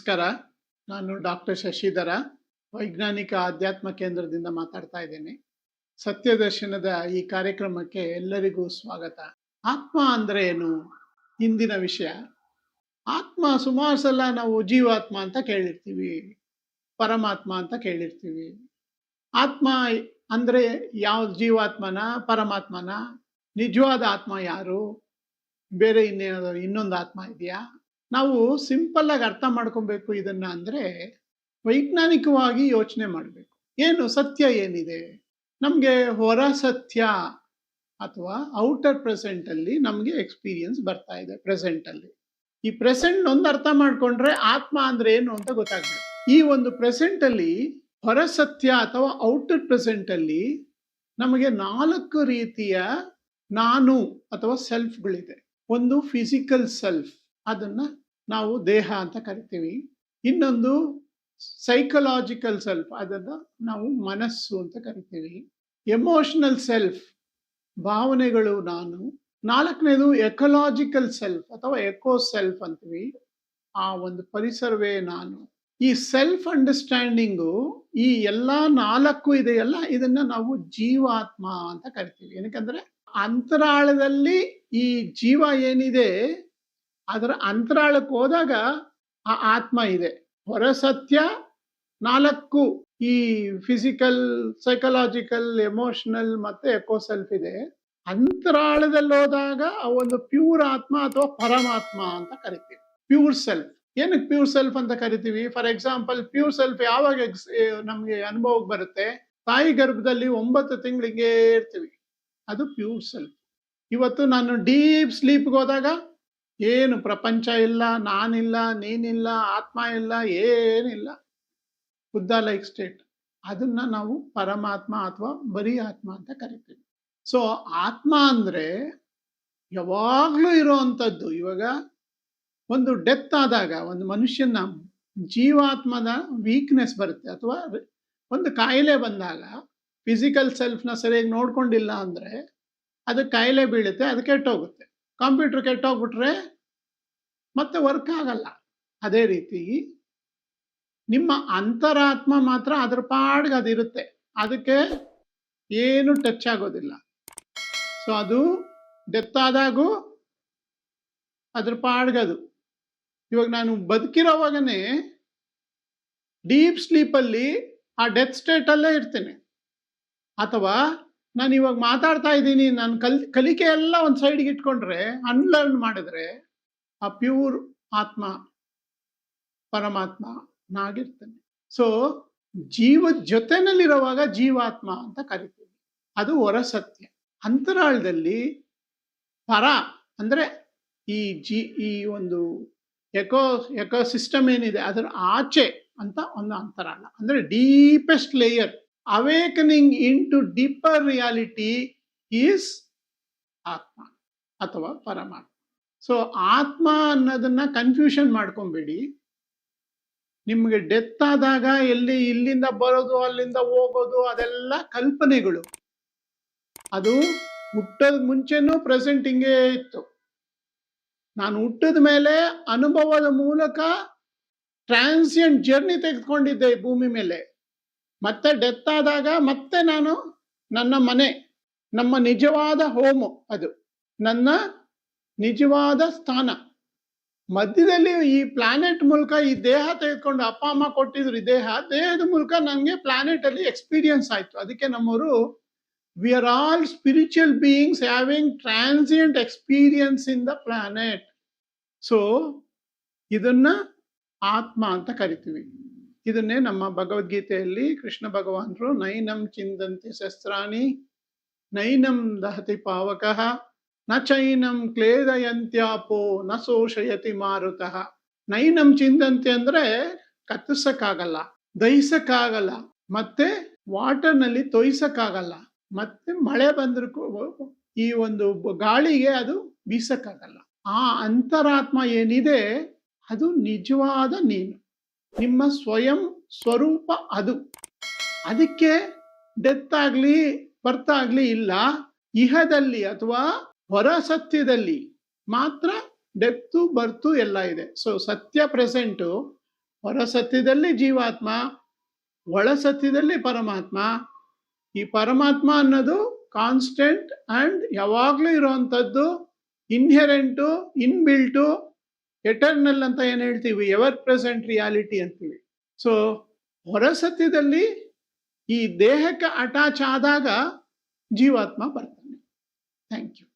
ನಮಸ್ಕಾರ. ನಾನು ಡಾಕ್ಟರ್ ಶಶಿಧರ, ವೈಜ್ಞಾನಿಕ ಆಧ್ಯಾತ್ಮ ಕೇಂದ್ರದಿಂದ ಮಾತಾಡ್ತಾ ಇದ್ದೇನೆ. ಸತ್ಯದರ್ಶನದ ಈ ಕಾರ್ಯಕ್ರಮಕ್ಕೆ ಎಲ್ಲರಿಗೂ ಸ್ವಾಗತ. ಆತ್ಮ ಅಂದ್ರೆ ಏನು? ಇಂದಿನ ವಿಷಯ. ಆತ್ಮ ಸುಮಾರು ಸಲ ನಾವು ಜೀವಾತ್ಮ ಅಂತ ಕೇಳಿರ್ತೀವಿ, ಪರಮಾತ್ಮ ಅಂತ ಕೇಳಿರ್ತೀವಿ. ಆತ್ಮ ಅಂದ್ರೆ ಯಾವ ಜೀವಾತ್ಮನ, ಪರಮಾತ್ಮನ? ನಿಜವಾದ ಆತ್ಮ ಯಾರು? ಬೇರೆ ಇನ್ನೇನಾದ್ರು ಇನ್ನೊಂದು ಆತ್ಮ ಇದೆಯಾ? ನಾವು ಸಿಂಪಲ್ ಆಗಿ ಅರ್ಥ ಮಾಡ್ಕೊಬೇಕು ಇದನ್ನ. ಅಂದ್ರೆ ವೈಜ್ಞಾನಿಕವಾಗಿ ಯೋಚನೆ ಮಾಡಬೇಕು. ಏನು ಸತ್ಯ ಏನಿದೆ? ನಮ್ಗೆ ಹೊರ ಸತ್ಯ ಅಥವಾ ಔಟರ್ ಪ್ರೆಸೆಂಟ್ ಅಲ್ಲಿ ನಮ್ಗೆ ಎಕ್ಸ್ಪೀರಿಯನ್ಸ್ ಬರ್ತಾ ಇದೆ. ಪ್ರೆಸೆಂಟ್ ಅಲ್ಲಿ ಈ ಪ್ರೆಸೆಂಟ್ ಒಂದು ಅರ್ಥ ಮಾಡ್ಕೊಂಡ್ರೆ ಆತ್ಮ ಅಂದ್ರೆ ಏನು ಅಂತ ಗೊತ್ತಾಗ್ಬೇಕು. ಈ ಒಂದು ಪ್ರೆಸೆಂಟ್ ಅಲ್ಲಿ ಹೊರ ಸತ್ಯ ಅಥವಾ ಔಟರ್ ಪ್ರೆಸೆಂಟ್ ಅಲ್ಲಿ ನಮಗೆ 4 ರೀತಿಯ ನಾನು ಅಥವಾ ಸೆಲ್ಫ್ಗಳಿದೆ. ಒಂದು ಫಿಸಿಕಲ್ ಸೆಲ್ಫ್, ಅದನ್ನ ನಾವು ದೇಹ ಅಂತ ಕರಿತೀವಿ. ಇನ್ನೊಂದು ಸೈಕಲಾಜಿಕಲ್ ಸೆಲ್ಫ್, ಅದನ್ನ ನಾವು ಮನಸ್ಸು ಅಂತ ಕರಿತೀವಿ. ಎಮೋಷನಲ್ ಸೆಲ್ಫ್, ಭಾವನೆಗಳು ನಾನು. 4ನೇದು ಎಕಲಾಜಿಕಲ್ ಸೆಲ್ಫ್ ಅಥವಾ ಎಕೋ ಸೆಲ್ಫ್ ಅಂತೀವಿ, ಆ ಒಂದು ಪರಿಸರವೇ ನಾನು. ಈ ಸೆಲ್ಫ್ ಅಂಡರ್ಸ್ಟ್ಯಾಂಡಿಂಗು ಈ ಎಲ್ಲಾ 4 ಇದೆಯಲ್ಲ, ಇದನ್ನ ನಾವು ಜೀವಾತ್ಮ ಅಂತ ಕರಿತೀವಿ. ಏನಕ್ಕಂದ್ರೆ ಅಂತರಾಳದಲ್ಲಿ ಈ ಜೀವ ಏನಿದೆ ಅದರ ಅಂತರಾಳಕ್ಕೆ ಹೋದಾಗ ಆ ಆತ್ಮ ಇದೆ. ಹೊರ ಸತ್ಯ 4 ಈ ಫಿಸಿಕಲ್, ಸೈಕಲಾಜಿಕಲ್, ಎಮೋಷನಲ್ ಮತ್ತೆ ಎಕೋ ಸೆಲ್ಫ್ ಇದೆ. ಅಂತರಾಳದಲ್ಲಿ ಹೋದಾಗ ಆ ಒಂದು ಪ್ಯೂರ್ ಆತ್ಮ ಅಥವಾ ಪರಮಾತ್ಮ ಅಂತ ಕರಿತೀವಿ. Pure self. ಏನಕ್ಕೆ ಪ್ಯೂರ್ ಸೆಲ್ಫ್ ಅಂತ ಕರಿತೀವಿ? ಫಾರ್ ಎಕ್ಸಾಂಪಲ್, ಪ್ಯೂರ್ ಸೆಲ್ಫ್ ಯಾವಾಗ ನಮ್ಗೆ ಅನುಭವಕ್ಕೆ ಬರುತ್ತೆ? ತಾಯಿ ಗರ್ಭದಲ್ಲಿ 9 ತಿಂಗಳಿಗೆ ಇರ್ತೀವಿ, ಅದು ಪ್ಯೂರ್ ಸೆಲ್ಫ್. ಇವತ್ತು ನಾನು ಡೀಪ್ ಸ್ಲೀಪ್ಗೆ ಹೋದಾಗ ಏನು ಪ್ರಪಂಚ ಇಲ್ಲ, ನಾನಿಲ್ಲ, ನೀನಿಲ್ಲ, ಆತ್ಮ ಇಲ್ಲ, ಏನಿಲ್ಲ, ಬುದ್ಧ ಲೈಕ್ ಸ್ಟೇಟ್. ಅದನ್ನ ನಾವು ಪರಮಾತ್ಮ ಅಥವಾ ಬರೀ ಆತ್ಮ ಅಂತ ಕರಿತೀವಿ. ಸೊ ಆತ್ಮ ಅಂದ್ರೆ ಯಾವಾಗ್ಲೂ ಇರೋವಂಥದ್ದು. ಇವಾಗ ಒಂದು ಡೆತ್ ಆದಾಗ ಒಂದು ಮನುಷ್ಯನ ಜೀವಾತ್ಮದ ವೀಕ್ನೆಸ್ ಬರುತ್ತೆ, ಅಥವಾ ಒಂದು ಕಾಯಿಲೆ ಬಂದಾಗ ಫಿಸಿಕಲ್ ಸೆಲ್ಫ್ನ ಸರಿಯಾಗಿ ನೋಡ್ಕೊಂಡಿಲ್ಲ ಅಂದ್ರೆ ಅದಕ್ಕೆ ಕಾಯಿಲೆ ಬೀಳುತ್ತೆ, ಅದು ಕೆಟ್ಟೋಗುತ್ತೆ. ಕಂಪ್ಯೂಟರ್ ಕೆಟ್ಟೋಗ್ಬಿಟ್ರೆ ಮತ್ತೆ ವರ್ಕ್ ಆಗಲ್ಲ. ಅದೇ ರೀತಿ ನಿಮ್ಮ ಅಂತರಾತ್ಮ ಮಾತ್ರ ಅದ್ರ ಪಾಡ್ಗೆ ಅದಿರುತ್ತೆ, ಅದಕ್ಕೆ ಏನು ಟಚ್ ಆಗೋದಿಲ್ಲ. ಸೊ ಅದು ಡೆತ್ ಆದಾಗೂ ಅದ್ರ ಪಾಡ್ಗದು. ಇವಾಗ ನಾನು ಬದುಕಿರೋವಾಗನೇ ಡೀಪ್ ಸ್ಲೀಪಲ್ಲಿ ಆ ಡೆತ್ ಸ್ಟೇಟಲ್ಲೇ ಇರ್ತೇನೆ, ಅಥವಾ ನಾನು ಇವಾಗ ಮಾತಾಡ್ತಾ ಇದ್ದೀನಿ, ನಾನು ಕಲಿಕೆ ಎಲ್ಲ ಒಂದು ಸೈಡ್ಗೆ ಇಟ್ಕೊಂಡ್ರೆ, ಅನ್ಲರ್ನ್ ಮಾಡಿದ್ರೆ ಆ ಪ್ಯೂರ್ ಆತ್ಮ ಪರಮಾತ್ಮ ನಾಗಿರ್ತೇನೆ. ಸೊ ಜೀವದ ಜೊತೆನಲ್ಲಿರುವಾಗ ಜೀವಾತ್ಮ ಅಂತ ಕರಿತೀವಿ, ಅದು ಹೊರ ಸತ್ಯ. ಅಂತರಾಳದಲ್ಲಿ ಪರ ಅಂದ್ರೆ ಈ ಒಂದು ಎಕೋ ಸಿಸ್ಟಮ್ ಏನಿದೆ ಅದರ ಆಚೆ ಅಂತ ಒಂದು ಅಂತರಾಳ, ಅಂದ್ರೆ deepest layer. Awakening in to deeper reality is ಆತ್ಮ ಅಥವಾ ಪರಮಾತ್ಮ. ಸೊ ಆತ್ಮ ಅನ್ನೋದನ್ನ ಕನ್ಫ್ಯೂಷನ್ ಮಾಡ್ಕೊಂಬೇಡಿ. ನಿಮ್ಗೆ ಡೆತ್ ಆದಾಗ ಇಲ್ಲಿಂದ ಬರೋದು, ಅಲ್ಲಿಂದ ಹೋಗೋದು, ಅದೆಲ್ಲ ಕಲ್ಪನೆಗಳು. ಅದು ಹುಟ್ಟೋದ್ ಮುಂಚೆನೂ ಪ್ರೆಸೆಂಟ್ ಹಿಂಗೇ ಇತ್ತು. ನಾನು ಹುಟ್ಟಿದ ಮೇಲೆ ಅನುಭವದ ಮೂಲಕ ಟ್ರಾನ್ಸಿಯಂಟ್ ಜರ್ನಿ ತೆಗೆದುಕೊಂಡಿದ್ದೆ ಈ ಭೂಮಿ ಮೇಲೆ. ಮತ್ತೆ ಡೆತ್ ಆದಾಗ ಮತ್ತೆ ನಾನು ನನ್ನ ಮನೆ, ನಮ್ಮ ನಿಜವಾದ ಹೋಮು, ಅದು ನನ್ನ ನಿಜವಾದ ಸ್ಥಾನ. ಮಧ್ಯದಲ್ಲಿ ಈ ಪ್ಲಾನೆಟ್ ಮೂಲಕ ಈ ದೇಹ ತೆಗೆದುಕೊಂಡು ಅಪ್ಪ ಅಮ್ಮ ಕೊಟ್ಟಿದ್ರು. ಈ ದೇಹದ ಮೂಲಕ ನನಗೆ ಪ್ಲಾನೆಟ್ ಅಲ್ಲಿ ಎಕ್ಸ್ಪೀರಿಯನ್ಸ್ ಆಯ್ತು. ಅದಕ್ಕೆ ನಮ್ಮವರು we are all spiritual beings having transient experience in the planet. So ಇದನ್ನ ಆತ್ಮ ಅಂತ ಕರಿತೀವಿ. ಇದನ್ನೇ ನಮ್ಮ ಭಗವದ್ಗೀತೆಯಲ್ಲಿ ಕೃಷ್ಣ ಭಗವಾನರು ನೈನಂ ಚಿಂದಂತಿ ಶಸ್ತ್ರಾಣಿ ನೈನಂ ದಹತಿ ಪಾವಕಃ ನ ಚೈನಂ ಕ್ಲೇದಯಂತ್ಯಾಪೋ ನ ಶೋಷಯತಿ ಮಾರುತಃ. ನೈನಂ ಚಿಂದಂತಿ ಅಂದ್ರೆ ಕತ್ತರಿಸಕ್ಕಾಗಲ್ಲ, ದಹಿಸಕ್ಕಾಗಲ್ಲ, ಮತ್ತೆ ವಾಟರ್ನಲ್ಲಿ ತೊಯ್ಸಕ್ಕಾಗಲ್ಲ, ಮತ್ತೆ ಮಳೆ ಬಂದ್ರು ಈ ಒಂದು ಗಾಳಿಗೆ ಅದು ಬೀಸಕ್ಕಾಗಲ್ಲ. ಆ ಅಂತರಾತ್ಮ ಏನಿದೆ ಅದು ನಿಜವಾದ ನೀನು, ನಿಮ್ಮ ಸ್ವಯಂ ಸ್ವರೂಪ ಅದು. ಅದಕ್ಕೆ ಡೆತ್ ಆಗ್ಲಿ ಬರ್ತ್ ಆಗ್ಲಿ ಇಲ್ಲ. ಇಹದಲ್ಲಿ ಅಥವಾ ಹೊರ ಸತ್ಯದಲ್ಲಿ ಮಾತ್ರ ಡೆತ್ತು ಬರ್ತು ಎಲ್ಲ ಇದೆ. ಸೊ ಸತ್ಯ ಪ್ರೆಸೆಂಟು, ಹೊರ ಸತ್ಯದಲ್ಲಿ ಜೀವಾತ್ಮ, ಒಳ ಸತ್ಯದಲ್ಲಿ ಪರಮಾತ್ಮ. ಈ ಪರಮಾತ್ಮ ಅನ್ನೋದು ಕಾನ್ಸ್ಟೆಂಟ್ ಅಂಡ್ ಯಾವಾಗ್ಲೂ ಇರುವಂತದ್ದು, ಇನ್ಹೆರೆಂಟು, ಇನ್ಬಿಲ್ಟು, ಎಟರ್ನಲ್ ಅಂತ ಏನ್ ಹೇಳ್ತೀವಿ, ಎವರ್ ಪ್ರೆಸೆಂಟ್ ರಿಯಾಲಿಟಿ ಅಂತೀವಿ. ಸೊ ಹೊರ ಸತ್ಯದಲ್ಲಿ ಈ ದೇಹಕ್ಕೆ ಅಟ್ಯಾಚ್ ಆದಾಗ ಜೀವಾತ್ಮ ಬರ್ತಾನೆ. Thank you.